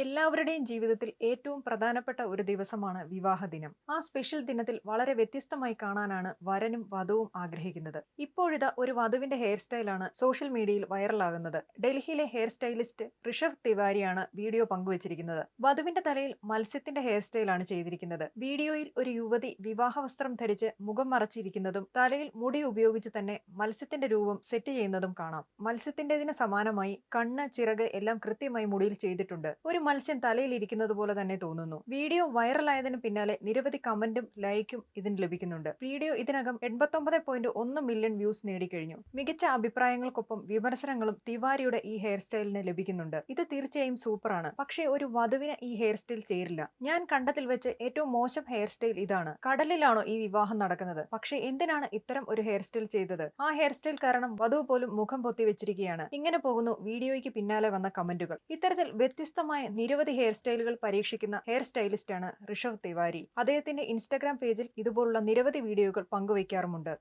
എല്ലാവരുടെയും ജീവിതത്തിൽ ഏറ്റവും പ്രധാനപ്പെട്ട ഒരു ദിവസമാണ് വിവാഹ ദിനം. ആ സ്പെഷ്യൽ ദിനത്തിൽ വളരെ വ്യത്യസ്തമായി കാണാനാണ് വരനും വധുവും ആഗ്രഹിക്കുന്നത്. ഇപ്പോഴിതാ ഒരു വധുവിന്റെ ഹെയർ സ്റ്റൈലാണ് സോഷ്യൽ മീഡിയയിൽ വൈറലാകുന്നത്. ഡൽഹിയിലെ ഹെയർ സ്റ്റൈലിസ്റ്റ് ഋഷഭ് തിവാരിയാണ് വീഡിയോ പങ്കുവച്ചിരിക്കുന്നത്. വധുവിന്റെ തലയിൽ മത്സ്യത്തിന്റെ ഹെയർ സ്റ്റൈലാണ് ചെയ്തിരിക്കുന്നത്. വീഡിയോയിൽ ഒരു യുവതി വിവാഹ വസ്ത്രം ധരിച്ച് മുഖം മറച്ചിരിക്കുന്നതും തലയിൽ മുടി ഉപയോഗിച്ച് തന്നെ മത്സ്യത്തിന്റെ രൂപം സെറ്റ് ചെയ്യുന്നതും കാണാം. മത്സ്യത്തിന്റേതിന് സമാനമായി കണ്ണ്, ചിറക് എല്ലാം കൃത്യമായി മുടിയിൽ ചെയ്തിട്ടുണ്ട്. ഒരു മത്സ്യം തലയിൽ ഇരിക്കുന്നത് പോലെ തന്നെ തോന്നുന്നു. വീഡിയോ വൈറലായതിനു പിന്നാലെ നിരവധി കമന്റും ലൈക്കും ഇതിന് ലഭിക്കുന്നുണ്ട്. വീഡിയോ ഇതിനകം 89.1 മില്യൺ വ്യൂസ് നേടിക്കഴിഞ്ഞു. മികച്ച അഭിപ്രായങ്ങൾക്കൊപ്പം വിമർശനങ്ങളും തിവാരിയുടെ ഈ ഹെയർ സ്റ്റൈലിന് ലഭിക്കുന്നുണ്ട്. ഇത് തീർച്ചയായും സൂപ്പറാണ്, പക്ഷേ ഒരു വധുവിന് ഈ ഹെയർ സ്റ്റൈൽ ചേരില്ല. ഞാൻ കണ്ടതിൽ വെച്ച് ഏറ്റവും മോശം ഹെയർ സ്റ്റൈൽ ഇതാണ്. കടലിലാണോ ഈ വിവാഹം നടക്കുന്നത്? പക്ഷേ എന്തിനാണ് ഇത്തരം ഒരു ഹെയർ സ്റ്റൈൽ ചെയ്തത്? ആ ഹെയർ സ്റ്റൈൽ കാരണം വധു പോലും മുഖം പൊത്തി വെച്ചിരിക്കുകയാണ്. ഇങ്ങനെ പോകുന്നു വീഡിയോയ്ക്ക് പിന്നാലെ വന്ന കമന്റുകൾ. ഇത്തരത്തിൽ വ്യത്യസ്തമായ നിരവധി ഹെയർ സ്റ്റൈലുകൾ പരീക്ഷിക്കുന്ന ഹെയർ സ്റ്റൈലിസ്റ്റാണ് ഋഷഭ് തിവാരി. അദ്ദേഹത്തിന്റെ ഇൻസ്റ്റഗ്രാം പേജിൽ ഇതുപോലുള്ള നിരവധി വീഡിയോകൾ പങ്കുവയ്ക്കാറുമുണ്ട്.